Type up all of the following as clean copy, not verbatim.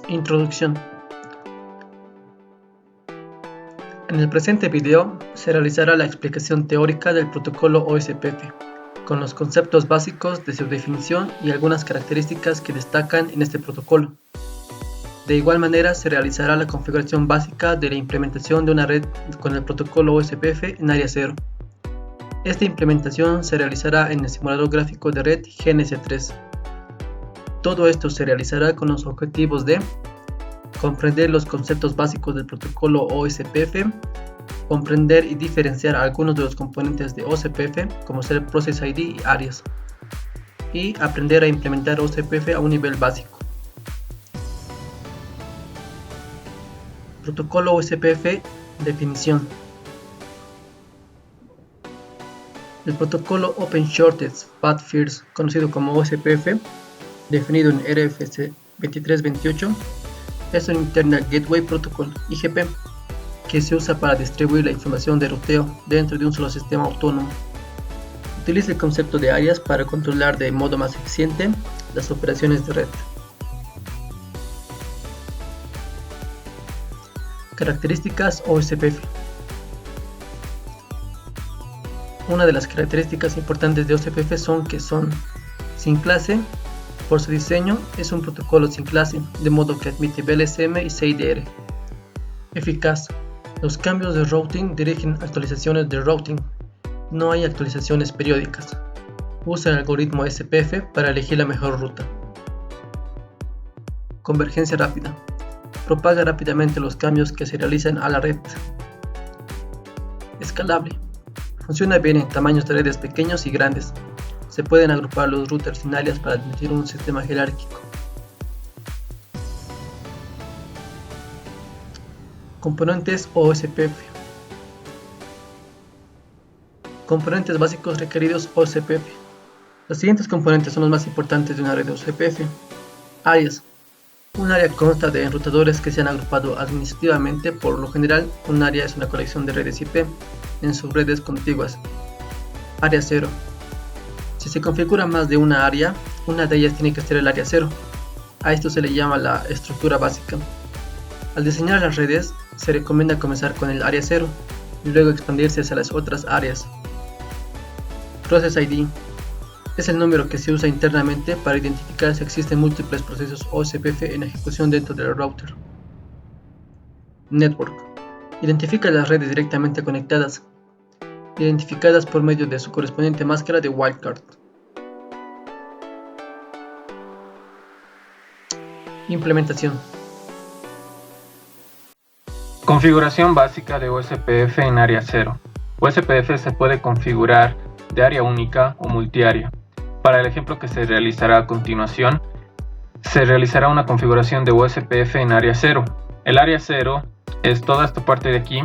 Introducción. En el presente video se realizará la explicación teórica del protocolo OSPF, con los conceptos básicos de su definición y algunas características que destacan en este protocolo. De igual manera se realizará la configuración básica de la implementación de una red con el protocolo OSPF en área 0. Esta implementación se realizará en el simulador gráfico de red GNS3. Todo esto se realizará con los objetivos de comprender los conceptos básicos del protocolo OSPF, comprender y diferenciar algunos de los componentes de OSPF, como ser Process ID y Alias, y aprender a implementar OSPF a un nivel básico. Protocolo OSPF, definición. El protocolo Open Shortest Path First, conocido como OSPF, definido en RFC 2328, es un Internet Gateway Protocol IGP que se usa para distribuir la información de ruteo dentro de un solo sistema autónomo. Utiliza el concepto de áreas para controlar de modo más eficiente las operaciones de red. Características OSPF. Una de las características importantes de OSPF son que son sin clase. Por su diseño, es un protocolo sin clase, de modo que admite BLSM y CIDR. Eficaz. Los cambios de routing dirigen actualizaciones de routing. No hay actualizaciones periódicas. Usa el algoritmo SPF para elegir la mejor ruta. Convergencia rápida. Propaga rápidamente los cambios que se realizan a la red. Escalable. Funciona bien en tamaños de redes pequeños y grandes. Se pueden agrupar los routers en áreas para admitir un sistema jerárquico. Componentes OSPF. Componentes básicos requeridos OSPF. Los siguientes componentes son los más importantes de una red OSPF. Áreas. Un área consta de enrutadores que se han agrupado administrativamente. Por lo general, un área es una colección de redes IP en subredes contiguas. Área 0. Si se configura más de una área, una de ellas tiene que ser el área 0. A esto se le llama la estructura básica. Al diseñar las redes, se recomienda comenzar con el área 0 y luego expandirse hacia las otras áreas. Process ID es el número que se usa internamente para identificar si existen múltiples procesos OSPF en ejecución dentro del router. Network identifica las redes directamente conectadas, identificadas por medio de su correspondiente máscara de wildcard. Implementación. Configuración básica de OSPF en área 0. OSPF se puede configurar de área única o multiárea. Para el ejemplo que se realizará a continuación, se realizará una configuración de OSPF en área 0. El área 0 es toda esta parte de aquí,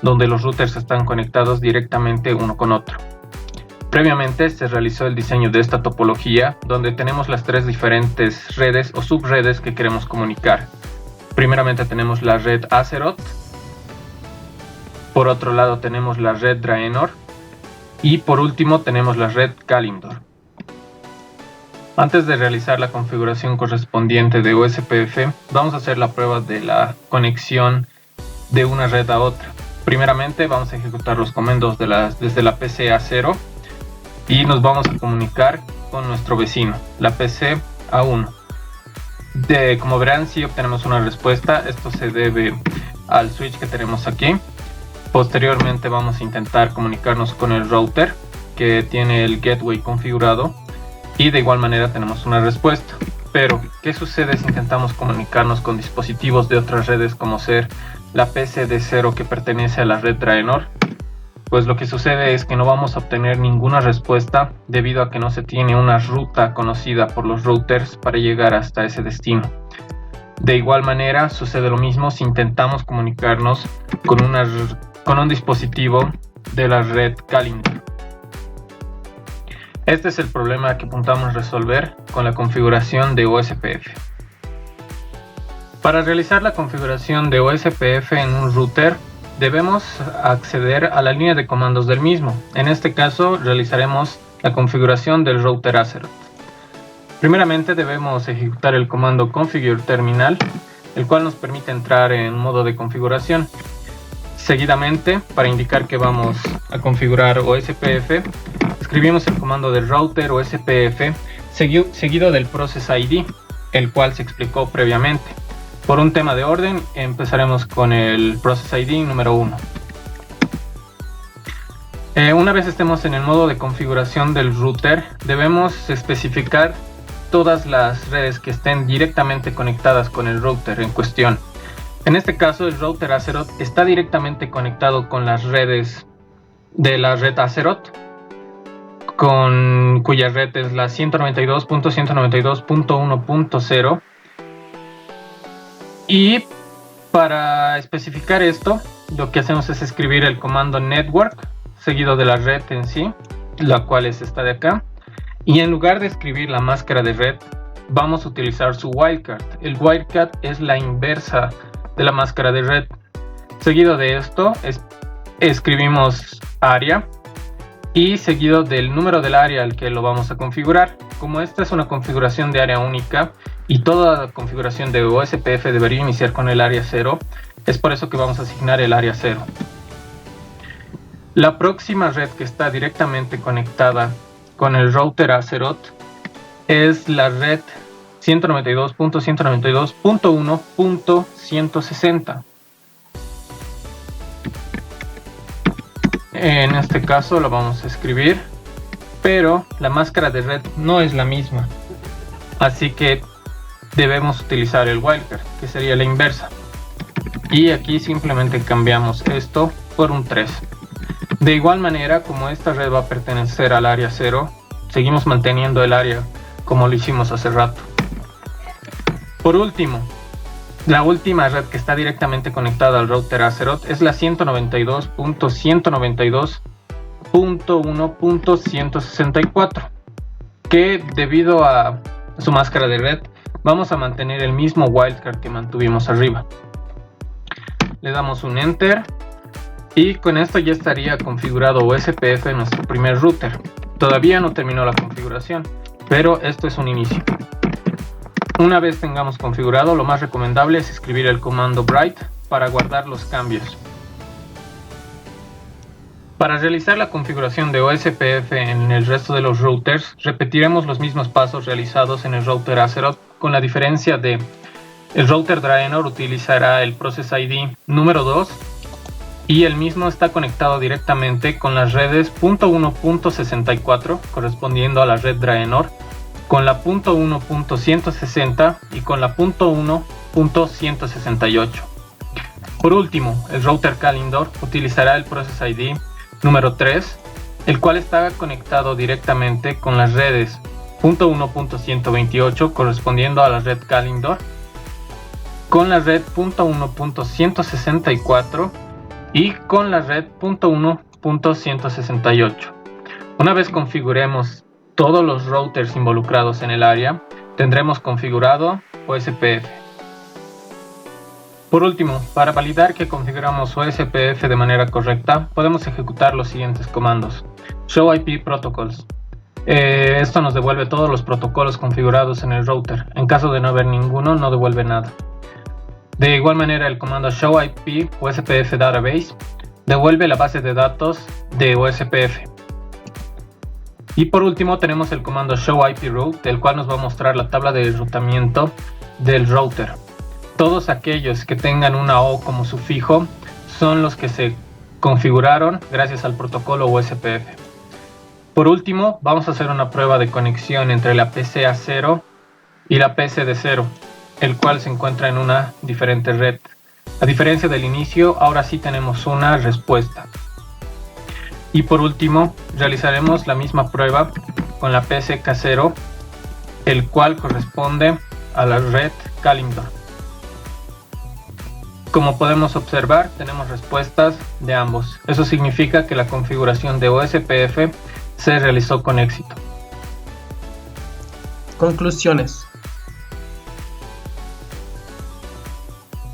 donde los routers están conectados directamente uno con otro. Previamente se realizó el diseño de esta topología, donde tenemos las tres diferentes redes o subredes que queremos comunicar. Primeramente tenemos la red Azeroth, por otro lado tenemos la red Draenor y por último tenemos la red Kalimdor. Antes de realizar la configuración correspondiente de OSPF, vamos a hacer la prueba de la conexión de una red a otra. Primeramente vamos a ejecutar los comandos desde la PC A0 y nos vamos a comunicar con nuestro vecino, la PC A1. Como verán, si obtenemos una respuesta, esto se debe al switch que tenemos aquí. Posteriormente vamos a intentar comunicarnos con el router que tiene el gateway configurado y de igual manera tenemos una respuesta. Pero, ¿qué sucede si intentamos comunicarnos con dispositivos de otras redes como ser la PC D0 que pertenece a la red Draenor? Pues lo que sucede es que no vamos a obtener ninguna respuesta debido a que no se tiene una ruta conocida por los routers para llegar hasta ese destino. De igual manera sucede lo mismo si intentamos comunicarnos con un dispositivo de la red Kalimdor. Este es el problema que apuntamos resolver con la configuración de OSPF. Para realizar la configuración de OSPF en un router, debemos acceder a la línea de comandos del mismo. En este caso, realizaremos la configuración del router Azeroth. Primeramente debemos ejecutar el comando configure terminal el cual nos permite entrar en modo de configuración. Seguidamente, para indicar que vamos a configurar OSPF, escribimos el comando del router OSPF seguido del process ID, el cual se explicó previamente. Por un tema de orden, empezaremos con el process ID número 1. Una vez estemos en el modo de configuración del router, debemos especificar todas las redes que estén directamente conectadas con el router en cuestión. En este caso, el router Azeroth está directamente conectado con las redes de la red Azeroth, cuya red es la 192.192.1.0. Y para especificar esto, lo que hacemos es escribir el comando network seguido de la red en sí, la cual es esta de acá. Y en lugar de escribir la máscara de red, vamos a utilizar su wildcard. El wildcard es la inversa de la máscara de red. Seguido de esto, escribimos área y seguido del número del área al que lo vamos a configurar. Como esta es una configuración de área única y toda configuración de OSPF debería iniciar con el área 0, es por eso que vamos a asignar el área 0. La próxima red que está directamente conectada con el router Azeroth es la red 192.192.1.160. En este caso lo vamos a escribir, pero la máscara de red no es la misma, así que debemos utilizar el wildcard, que sería la inversa. Y aquí simplemente cambiamos esto por un 3. De igual manera, como esta red va a pertenecer al área 0, seguimos manteniendo el área como lo hicimos hace rato. Por último, la última red que está directamente conectada al router Azeroth es la 192.192.1.164, que debido a su máscara de red vamos a mantener el mismo wildcard que mantuvimos arriba. Le damos un enter y con esto ya estaría configurado OSPF en nuestro primer router. Todavía no terminó la configuración, pero esto es un inicio. Una vez tengamos configurado, lo más recomendable es escribir el comando bright para guardar los cambios. Para realizar la configuración de OSPF en el resto de los routers, repetiremos los mismos pasos realizados en el router Azeroth, con la diferencia de el router Draenor utilizará el process ID número 2 y el mismo está conectado directamente con las redes .1.64 correspondiendo a la red Draenor, con la .1.160 y con la .1.168. Por último, el router Kalindor utilizará el process ID número 3, el cual está conectado directamente con las redes .1.128 correspondiendo a la red Kalindor, con la red .1.164 y con la red .1.168. Una vez configuremos todos los routers involucrados en el área, tendremos configurado OSPF. Por último, para validar que configuramos OSPF de manera correcta, podemos ejecutar los siguientes comandos. Show IP Protocols. Esto nos devuelve todos los protocolos configurados en el router. En caso de no haber ninguno, no devuelve nada. De igual manera, el comando Show IP OSPF Database devuelve la base de datos de OSPF. Y por último tenemos el comando Show IP Route, el cual nos va a mostrar la tabla de enrutamiento del router. Todos aquellos que tengan una O como sufijo son los que se configuraron gracias al protocolo OSPF. Por último, vamos a hacer una prueba de conexión entre la PC A0 y la PC D0, el cual se encuentra en una diferente red. A diferencia del inicio, ahora sí tenemos una respuesta. Y por último, realizaremos la misma prueba con la PC K0, el cual corresponde a la red Kalindor. Como podemos observar, tenemos respuestas de ambos. Eso significa que la configuración de OSPF se realizó con éxito. Conclusiones.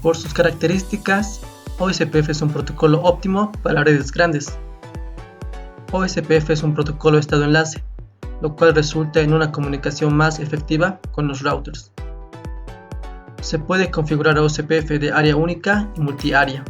Por sus características, OSPF es un protocolo óptimo para redes grandes. OSPF es un protocolo de estado enlace, lo cual resulta en una comunicación más efectiva con los routers. Se puede configurar OSPF de área única y multiárea.